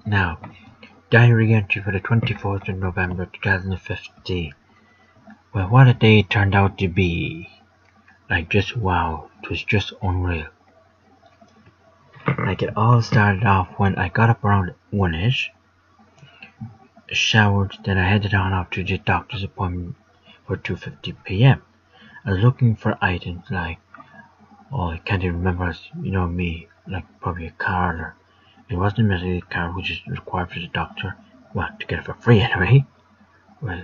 Now, diary entry for the 24th of November 2015. Well, what a day it turned out to be. Like, just wow, it was just unreal. Like, it all started off when I got up around 1ish, showered, then I headed on off to the doctor's appointment for 2:50 p.m. I was looking for items like, I can't even remember, me, like probably a card, or it wasn't necessarily a card which is required for the doctor, well, to get it for free anyway, well,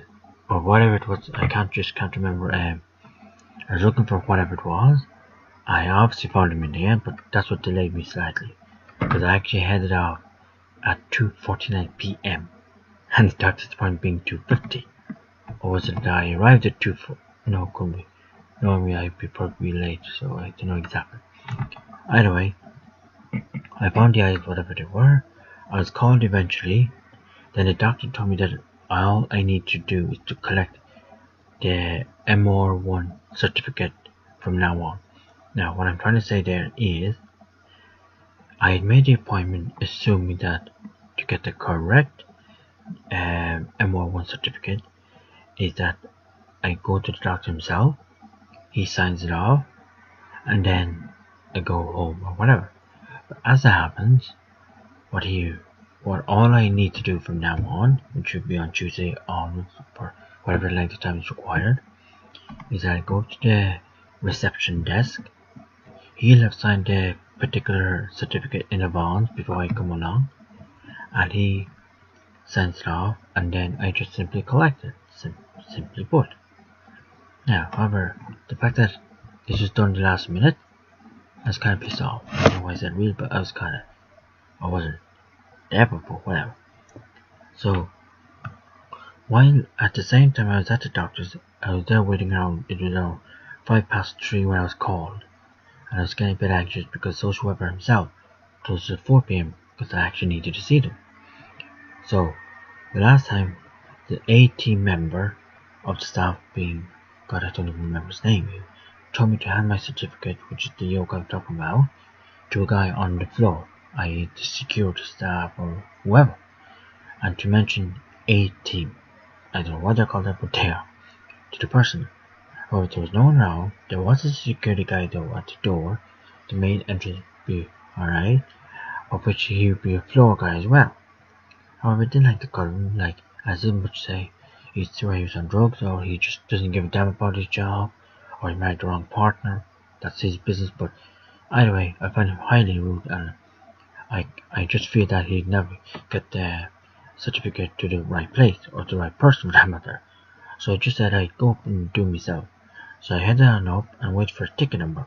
or whatever it was, I can't remember. I was looking for whatever it was. I obviously found him in the end, but that's what delayed me slightly, because I actually headed off at 2:49 p.m. and the doctor's appointment being 2:50. Or was it that I arrived at 2:40? No, it couldn't be. Normally I'd be probably late, so I don't know exactly. Either way, I found the items, whatever they were. I was called eventually. Then the doctor told me that all I need to do is to collect the MR1 certificate from now on. Now, what I'm trying to say there is, I had made the appointment assuming that to get the correct MR1 certificate is that I go to the doctor himself, he signs it off, and then I go home or whatever. But as it happens, what all I need to do from now on, which should be on Tuesday onwards for whatever length of time is required, is I go to the reception desk. He'll have signed the particular certificate in advance before I come along, and he signs it off, and then I just simply collect it. Simply put. Now, however, the fact that this was done the last minute, I was kind of pissed off. I don't know why I said real, but I wasn't there, but whatever. So, while at the same time I was at the doctor's, I was there waiting around. It was around 3:05 when I was called, and I was getting a bit anxious because social worker himself told us at 4 p.m. because I actually needed to see them. So, the last time, the A team member of the staff being, God, I don't even remember his name, told me to hand my certificate, which is the yoke I'm talking about, to a guy on the floor, i.e. the security staff or whoever, and to mention A team. I don't know what they're called, but they are, to the person. However, there was no one around. There was a security guy though at the door. The main entrance would be alright, of which he would be a floor guy as well. However, I didn't like the colour, like, as if much say either he was on drugs, or he just doesn't give a damn about his job, or he married the wrong partner. That's his business, but either way, I find him highly rude, and I just fear that he'd never get the certificate to the right place, or the right person for that matter. So I just said I'd go up and do myself. So I headed on up and waited for a ticket number,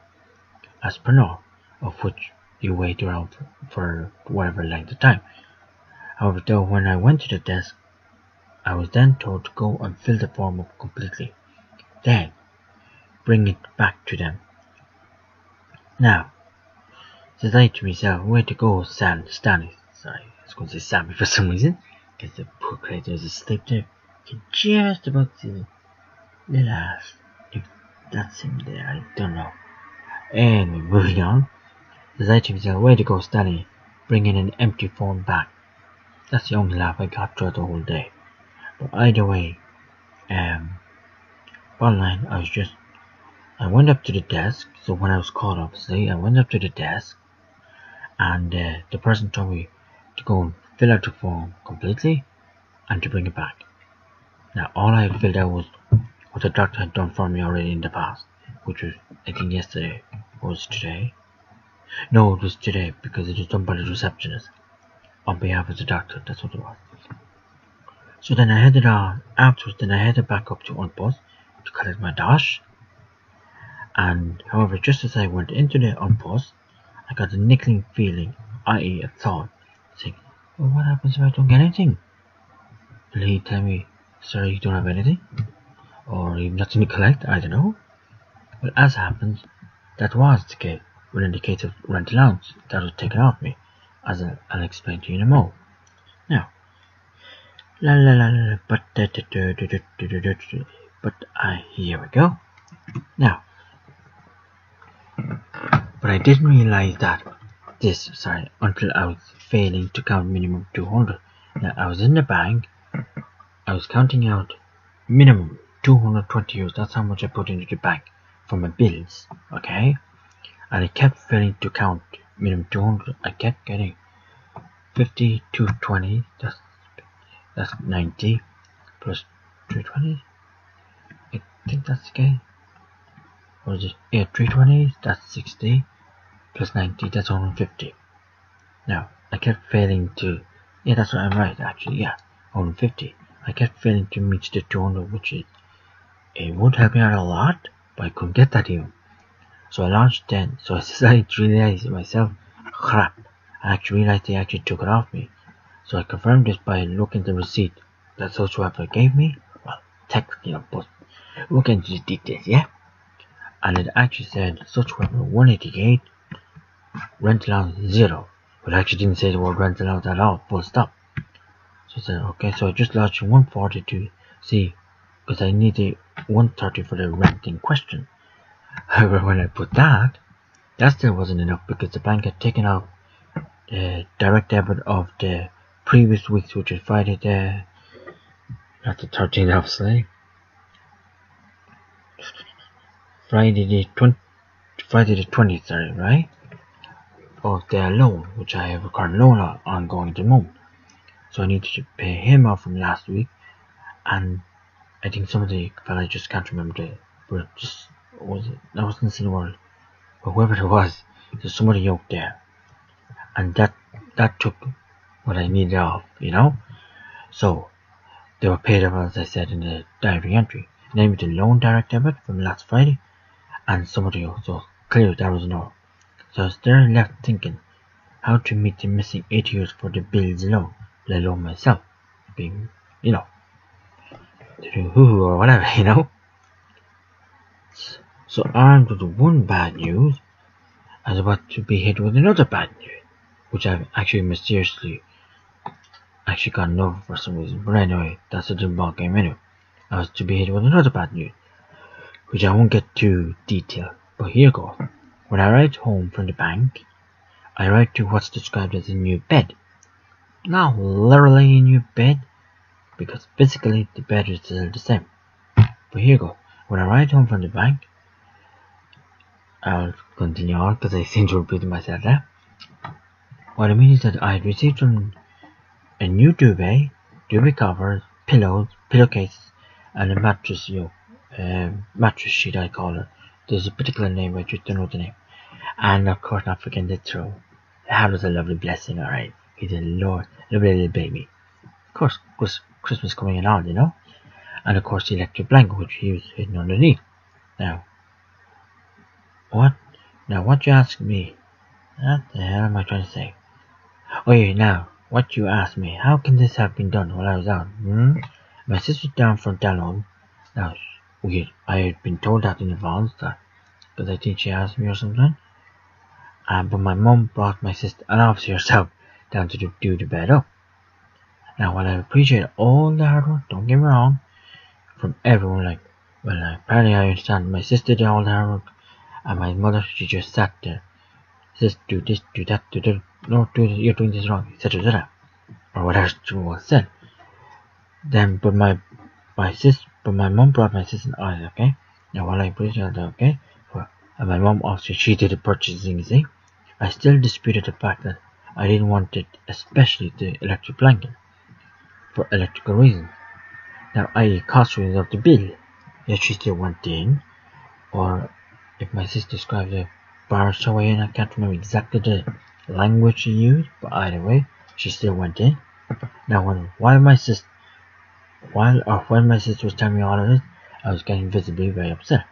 as per norm, of which you wait around for whatever length of time. However, though, when I went to the desk, I was then told to go and fill the form up completely, then bring it back to them. Now, says I to myself, way to go, Stanley. Sorry, I was going to say Sammy for some reason, because the poor creator is asleep there. You can just about see the little ass. If that's him there, I don't know. Anyway, moving on. Says I to myself, way to go, Stanley, bringing an empty form back. That's the only laugh I got throughout the whole day. But either way, bottom line, I went up to the desk. So when I was called, obviously, I went up to the desk, and the person told me to go and fill out the form completely and to bring it back. Now, all I had filled out was what the doctor had done for me already in the past, which was, I think, yesterday, or was it today? No, it was today, because it was done by the receptionist on behalf of the doctor. That's what it was. So then I headed on afterwards. Then I headed back up to Unbus to collect my dash. And however, just as I went into the Unbus, I got a niggling feeling, i.e. a thought, saying, well, what happens if I don't get anything? Will he tell me, sorry, you don't have anything? Or you've nothing to collect? I don't know. Well, as happens, that was the case within the case of rent allowance that was taken off me, as I'll explain to you in a moment. Now, here we go. Now, but I didn't realize that this, until I was failing to count minimum 200. Now I was in the bank, I was counting out minimum 220 euros. That's how much I put into the bank for my bills, okay? And I kept failing to count minimum 200. I kept getting 50 to 20. That's 90 plus 220. I think that's okay. Or is it? Yeah, 320. That's 60 plus 90. That's 150. Now I kept failing to. Yeah, that's what I'm right. Actually, yeah, 150. I kept failing to reach the 200, which is it would help me out a lot, but I couldn't get that even. So I launched then. So I decided to realize myself, crap. I actually realized they actually took it off me. So I confirmed this by looking at the receipt that Socialwebber gave me. Well, technically, but we'll get into the details, yeah? And it actually said Socialwebber 188, rent allowance 0. But it actually didn't say the word rent allowance at all, full stop. So I said, okay, so I just lodged 140 to see, because I needed 130 for the rent in question. However, when I put that still wasn't enough because the bank had taken out the direct debit of the previous weeks, which is Friday not the 13th obviously, Friday the 20th, sorry, right? Of their loan, which I have a current loan ongoing at the moment. So I needed to pay him off from last week, and I think some of the fella, I just can't remember but just was it? That wasn't in the world, but whoever it was, there's somebody out there, and that took what I needed off, you know. So they were paid off, as I said in the diary entry, namely the loan direct debit from last Friday, and somebody else. So clearly that was enough. So I was there left thinking how to meet the missing 8 years for the bills alone, let alone myself being, you know, to do hoo-hoo or whatever, you know. So armed with one bad news, I was about to be hit with another bad news, which I've actually mysteriously gotten over for some reason. But anyway, that's a different ball game anyway. I was to be hit with another bad news, which I won't get too detailed. But here goes. When I arrived home from the bank, I arrived to what's described as a new bed. Not literally a new bed, because physically the bed is still the same. But here goes. When I arrived home from the bank, I'll continue on because I seem to repeat myself there. What I mean is that I had received from a new duvet covers, pillows, pillowcases, and a mattress, mattress sheet I call it. There's a particular name, I just don't know the name. And of course, not forgetting the throw. That was a lovely blessing, alright. He's a lovely little baby. Of course, Christmas coming in on, you know. And of course, the electric blanket, which he was hidden underneath. Now, what you ask me? What the hell am I trying to say? Oh yeah, now, what you asked me, how can this have been done while I was out? My sister's down from Dallon. Now, weird, I had been told that in advance, because I think she asked me or something. But my mum brought my sister, and obviously herself, down to do the bed up. Now, while I appreciate all the hard work, don't get me wrong, from everyone, apparently I understand my sister did all the hard work, and my mother, she just sat there. Just do this, do that, do that. No, do this, you're doing this wrong, etc., etc. Or whatever she was said. Then, but my mum brought my sister and I, okay? Now, while I appreciate that, okay? And my mum, obviously, she did the purchasing, you see? I still disputed the fact that I didn't want it, especially the electric blanket, for electrical reasons. Now, i.e. cost reasons of the bill. Yet she still went in, or if my sister described the barged her way in, I can't remember exactly the language she used, but either way, she still went in. Now, when my sister was telling me all of this, I was getting visibly very upset.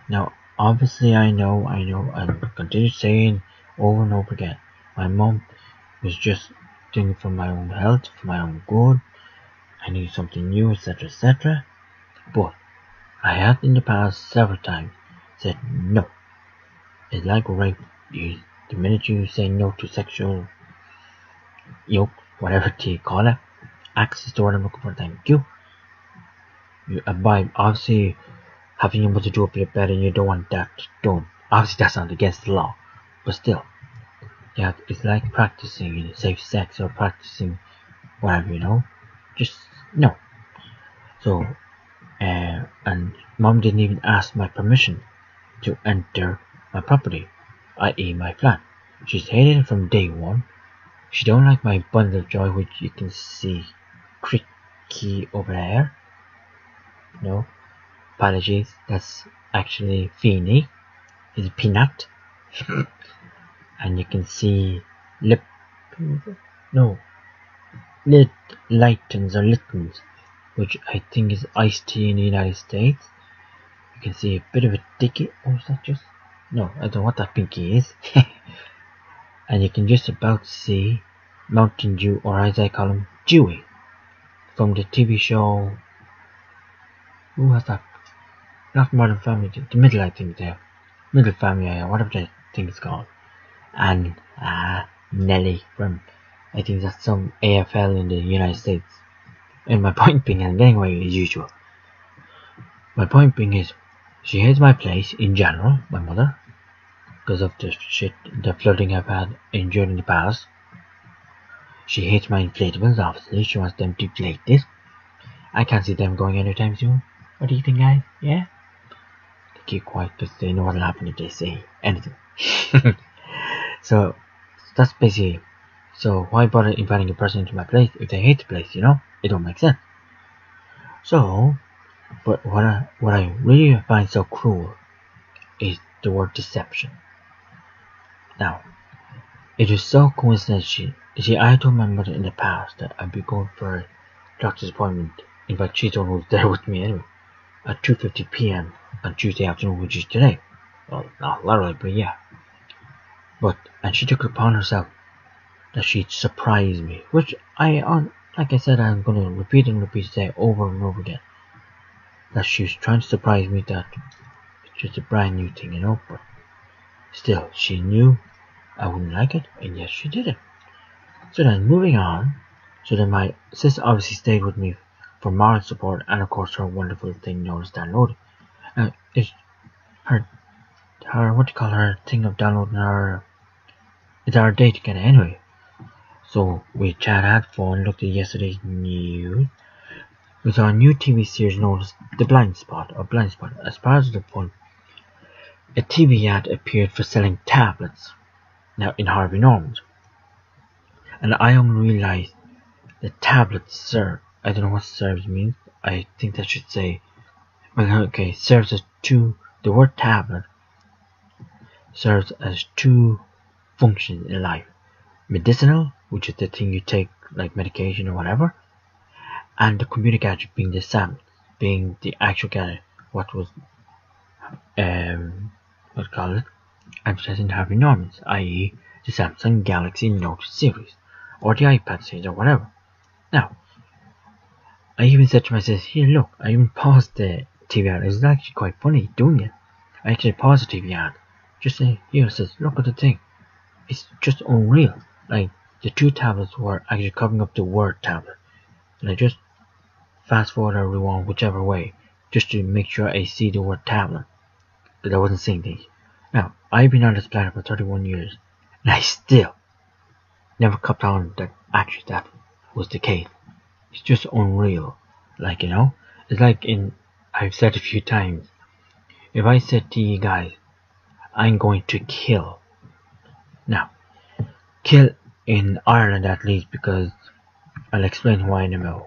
Now, obviously, I know, and continue saying over and over again, my mom was just doing it for my own health, for my own good. I need something new, etc., etc. But I have in the past several times said no. It's like rape. The minute you say no to sexual whatever you call it, access to what I'm looking for, thank you. You abide, obviously, having able to do a bit better, and you don't want that done. Obviously, that's not against the law, but still, Yeah, it's like practicing safe sex or practicing whatever, Just no. So, and mom didn't even ask my permission to enter my property, i.e. my flat. She's hated it from day one. She don't like my bundle of joy, which you can see creaky over there. No, apologies. That's actually Feeny. It's Peanut. And you can see lip. No, lit Lightons or Littons, which I think is iced tea in the United States. You can see a bit of a dicky. Or is that just? No, I don't know what that pinky is. And you can just about see Mountain Dew, or as I call him, Dewey, from the TV show. Who has that? Not Modern Family, the Middle, I think, there. Middle Family, whatever that thing is called. And Nelly from, I think that's some AFL in the United States. And my point being, and getting away as usual. My point being is, she hates my place in general, my mother, because of the flooding I've had endured in the past. She hates my inflatables, obviously. She wants them to deflate this. I can't see them going anytime soon. What do you think, guys? Yeah? They keep quiet because they know what'll happen if they say anything. So, that's basically. So, why bother inviting a person into my place if they hate the place, It don't make sense. So, but what I really find so cruel is the word deception. Now, it is so coincidental. I told my mother in the past that I'd be going for a doctor's appointment. In fact, she told me was there with me anyway, at 2:50 p.m. on Tuesday afternoon, which is today. Well, not literally, but yeah. And she took it upon herself that she'd surprise me, which like I said, I'm gonna repeat say over and over again. That she was trying to surprise me, that it's just a brand new thing, but still, she knew I wouldn't like it, and yes, she did it. So then, moving on, so then my sister obviously stayed with me for moral support, and of course her wonderful thing known as downloading. It's her what do you call her thing of downloading her? It's our day together anyway. So we chat, had fun, looked at yesterday's news. We saw a new TV series known as The Blind Spot, or Blind Spot. As part of the fun, a TV ad appeared for selling tablets. Now in Harvey Norman. And I only realized that tablets serve. I don't know what serves means. I think that should say, well, okay, serves as two. The word tablet serves as two functions in life: medicinal, which is the thing you take like medication or whatever, and the computer gadget being the SAM, being the actual gadget. What was what call it? Advertising Harvey Normans, i.e. the Samsung Galaxy Note series, or the iPad series, or whatever. Now, I even said to myself, here, look, I even paused the TV ad. It was actually quite funny doing it. I actually paused the TV ad. Just say, here, it says, look at the thing. It's just unreal. Like, the two tablets were actually covering up the word tablet. And I just fast forward or rewind, whichever way, just to make sure I see the word tablet. But I wasn't seeing things. Now, I've been on this planet for 31 years, and I still never caught on that actually that was the case. It's just unreal. Like, it's like I've said a few times, if I said to you guys, I'm going to kill. Now, kill in Ireland at least, because I'll explain why in a minute.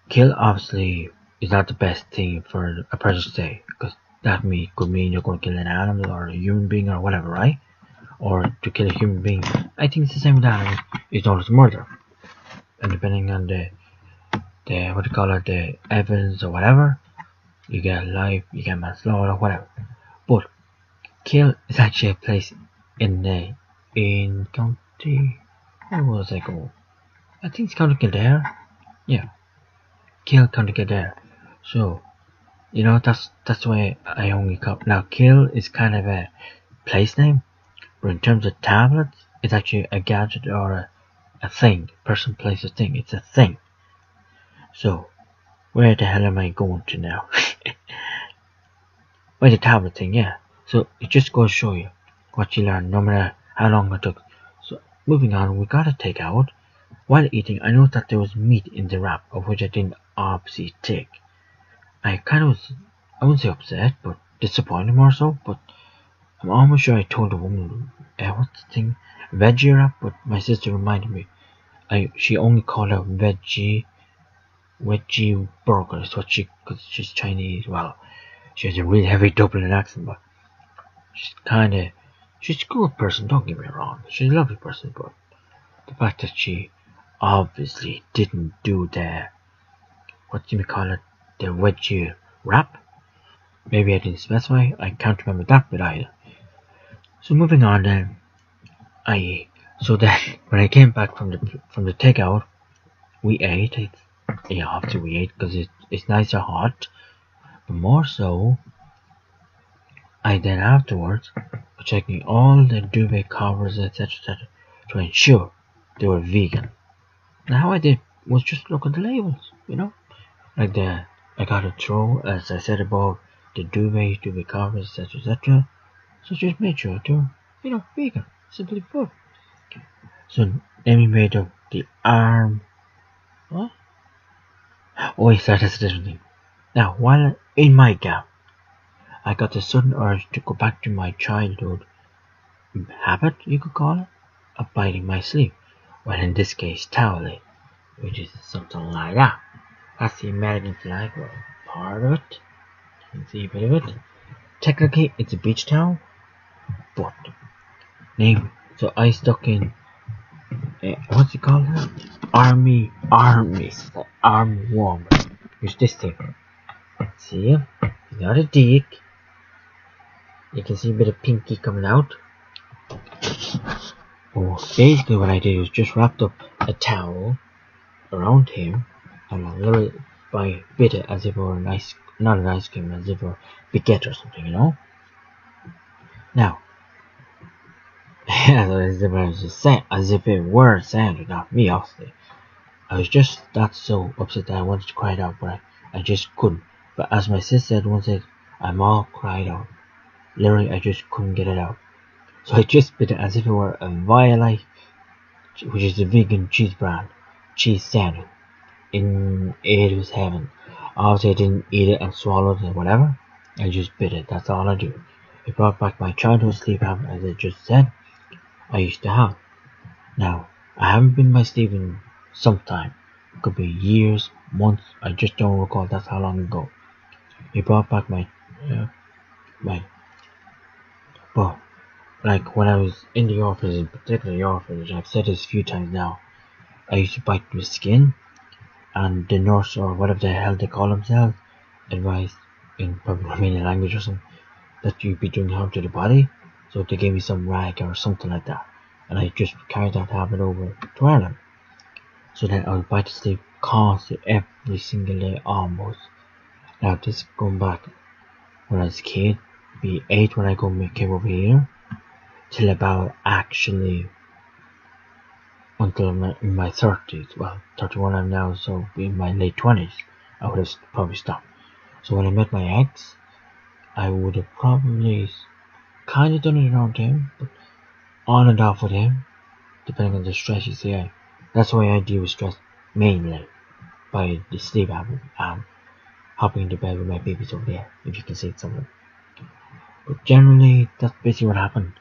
Kill obviously is not the best thing for a person to say, because that could mean you're going to kill an animal or a human being or whatever, right? Or to kill a human being. I think it's the same with animals. It's known as murder. And depending on the what do you call it, the evidence or whatever, you get life, you get manslaughter, whatever. But kill is actually a place in County. Where was I going? I think it's County Kildare. Yeah, Kill County Kildare. So, that's why I only call. Now, Kill is kind of a place name, but in terms of tablets, it's actually a gadget or a thing. Person, place, a thing. It's a thing. So, where the hell am I going to now? Well, the tablet thing, yeah. So, it just goes to show you what you learn, no matter how long it took. moving on, we got a takeout. While eating, I noticed that there was meat in the wrap, of which I didn't obviously take. I kind of was, I wouldn't say upset, but disappointed more so, but I'm almost sure I told the woman, what's the thing? Veggie wrap, but my sister reminded me. She only called out veggie burger, is what cause she's Chinese, well, she has a really heavy Dublin accent, but she's a good person, don't get me wrong, she's a lovely person, but the fact that she obviously didn't do what do you call it, the veggie wrap, maybe I didn't specify, I can't remember that bit either. So moving on then, so then when I came back from the takeout, we ate. Yeah, obviously we ate because it's nice and hot. But more so, I then afterwards was checking all the duvet covers, etc., to ensure they were vegan. Now how I did was just look at the labels, like I got a throw, as I said above, the duvet covers, etc. So just made sure they're, vegan, simply put. So then we made up the arm. What? Oh, yes, that's a different thing. Now, while in my gap, I got the sudden urge to go back to my childhood habit, you could call it, of biting my sleeve. Well, in this case, toweling, which is something like that. That's the American flag, well, part of it. You can see a bit of it. Technically, it's a beach towel, but so I stuck in what's it called? Army warmer. Use this thing. See, not a dick. You can see a bit of pinky coming out. Oh, basically what I did was just wrapped up a towel around him and a little by bit it as if it were not an ice cream, as if it were baguette or something, Now, as if it were sandwich, not me, obviously. I was just that so upset that I wanted to cry it out, but I just couldn't. But as my sister said once, I'm all cried out. Literally, I just couldn't get it out. So I just bit it as if it were a Violite, which is a vegan cheese brand, cheese sandwich. It was heaven. Obviously, I didn't eat it and swallow it and whatever. I just bit it. That's all I do. It brought back my childhood sleep habit, as I just said. I used to have. Now, I haven't been my sleep in some time. It could be years, months. I just don't recall. That's how long ago. It brought back but like when I was in the orphanage, in particular the orphanage, I've said this a few times now. I used to bite the skin, and the nurse or whatever the hell they call themselves advised, in probably Romanian language or something, that you'd be doing harm to the body. So they gave me some rag or something like that, and I just carried that habit over to Ireland. So then I would bite the sleep constantly every single day almost. Now this going back when I was a kid, be 8 when I came over here, till about actually until in my 30s, well 31 I'm now, so in my late 20s I would have probably stopped. So when I met my ex, I would have probably kind of done it around him, but on and off with him, depending on the stress you see. That's why I deal with stress mainly by the sleep habit and hopping into bed with my babies over there, if you can see it somewhere. But generally, that's basically what happened.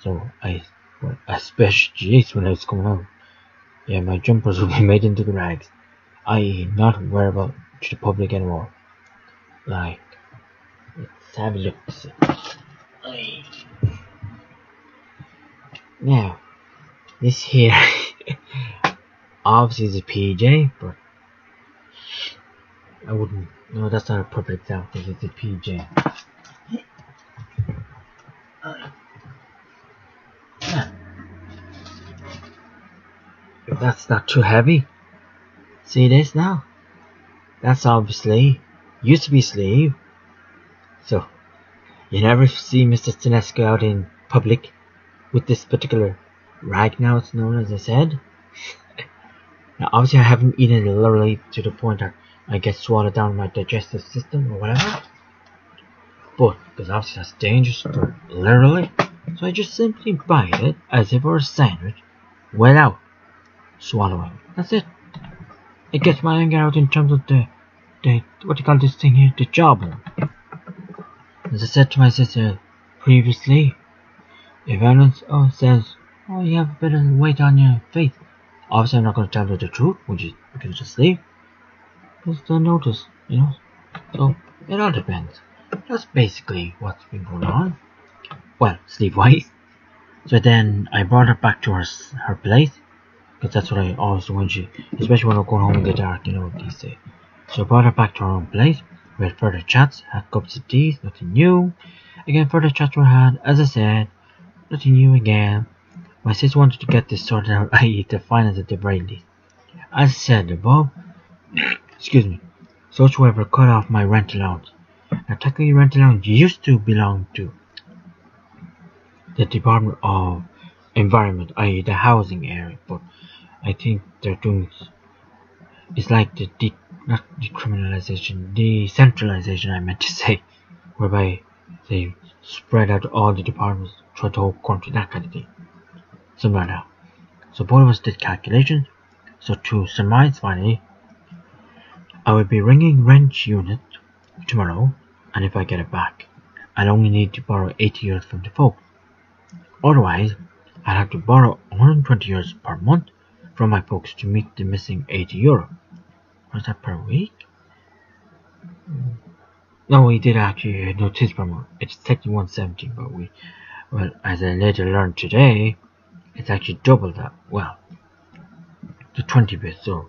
So especially when I was coming out, yeah, my jumpers would be made into the rags, i.e. not wearable to the public anymore. Like, let's have a look. Now, this here obviously is a PJ, but I wouldn't. No, that's not a perfect example. It's a PJ. Yeah. If that's not too heavy. See this now? That's obviously used to be sleeve. So you never see Mr. Stanescu out in public with this particular rag now, it's known, as I said. Now obviously I haven't eaten it literally to the point that I get swallowed down my digestive system or whatever. But because obviously that's dangerous for literally. So I just simply bite it as if it were a sandwich without swallowing. That's it. It gets my anger out in terms of the what do you call this thing here? The jawbone. As I said to my sister previously, if anyone says, "Oh, you have a bit of weight on your face," obviously I'm not going to tell her the truth, which is because of the sleeve. Because they'll notice, So it all depends. That's basically what's been going on. Well, sleeve-wise. So then I brought her back to her place, because that's what I always do when especially when I'm going home in the dark, these days. So I brought her back to her own place. We had further chats, had cups of tea, nothing new. Again, further chats were had, as I said, nothing new again. My sister wanted to get this sorted out, i.e. the finance at the very least. As I said above, excuse me, social worker cut off my rent allowance. Now technically rent allowance used to belong to the Department of Environment, i.e. the housing area, but I think they're doing it's like not decriminalization, decentralization I meant to say, whereby they spread out all the departments throughout the whole country, that kind of thing. Something like that. So both of us did calculations. So to surmise finally, I will be ringing rent unit tomorrow, and if I get it back, I'll only need to borrow 80 euros from the folk. Otherwise, I'll have to borrow 120 euros per month from my folks to meet the missing 80 euro. What's that per week? No, we did actually notice per month. It's technically 170, but well, as I later learned today, it's actually double that. Well, the 20 bits, so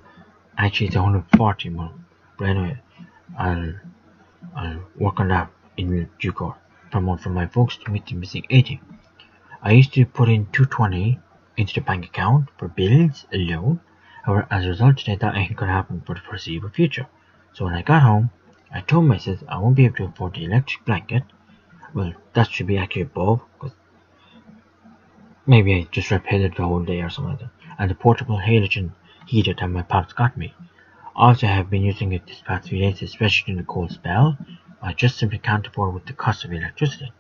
actually it's 140 a month. But anyway, I'll work on that in due course per month from my folks to meet the missing 80. I used to put in 220 into the bank account for bills alone. However, as a result today, that ain't gonna happen for the foreseeable future. So when I got home, I told myself I won't be able to afford the electric blanket. Well, that should be actually above, because maybe I just repeated the whole day or something like that. And the portable halogen heater that my pops got me. Also, I have been using it this past few days, especially in the cold spell. I just simply can't afford with the cost of electricity.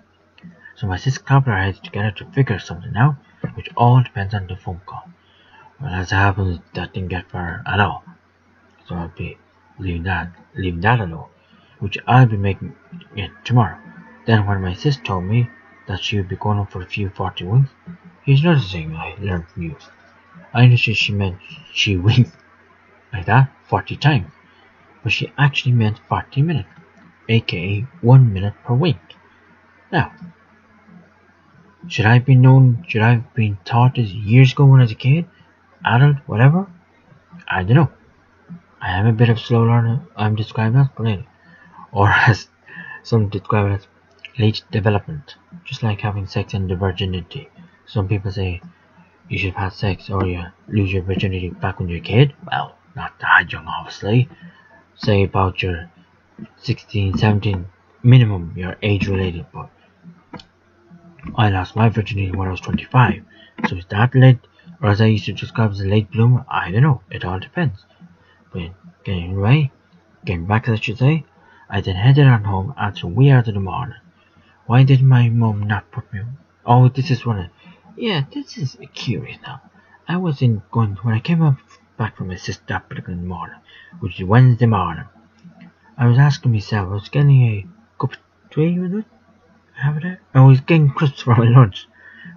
So my sister clapped our heads together to figure something out, which all depends on the phone call. Well, as it happens, that didn't get far at all. So I'll be leaving that alone, which I'll be making it tomorrow. Then when my sister told me that she would be going up for a few 40 winks, here's another thing I learned from you. I understood she meant she winked like that 40 times, but she actually meant 40 minutes, aka 1 minute per wink. Now, should I have been taught this years ago when I was a kid, adult, whatever? I don't know. I am a bit of slow learner, I'm described as, but anyway. Or as some describe it as late development, just like having sex and the virginity. Some people say you should have had sex or you lose your virginity back when you're a kid. Well, not that young, obviously. Say about your 16, 17, minimum, you're age related, but I lost my virginity when I was 25. So is that late, or as I used to describe as a late bloomer? I don't know, it all depends. But anyway, getting back to that, I should say, I then headed on home until wee hours of the morning. Why did my mum not put me on? Oh, this is this is curious now. When I came up back from my sister that particular morning, which is Wednesday morning, I was asking myself, I was getting a cup of tea with it, have it there? I was getting crisps for my lunch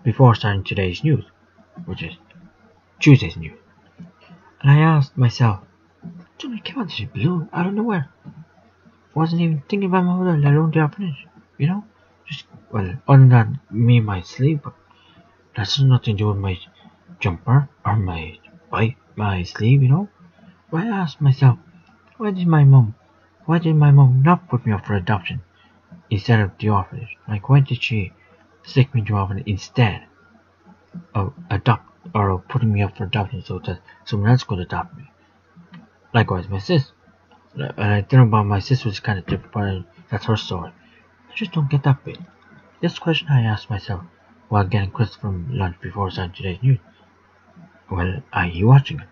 before starting today's news, which is Tuesday's news. And I asked myself, I came onto the blue out of nowhere. Wasn't even thinking about my mother, let alone the orphanage, Just, well, other than me and my sleep, but that's nothing to do with my jumper or my sleeve, But I asked myself, why did my mum not put me up for adoption instead of the orphanage? Like, why did she stick me to orphanage instead of putting me up for adoption so that someone else could adopt me? Likewise, my sis. And I don't know about my sister was kind of different, but that's her story. I just don't get that bit. This question I asked myself while getting crisps from lunch before starting today's news. Well, are you watching it?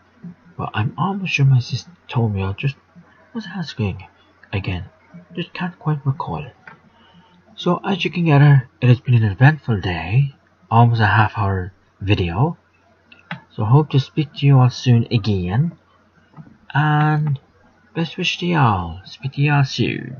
But I'm almost sure my sister told me I just was asking again. Just can't quite recall it. So as you can gather, it has been an eventful day. Almost a half-hour video. So hope to speak to you all soon again. And best wish to y'all. Speak to y'all soon.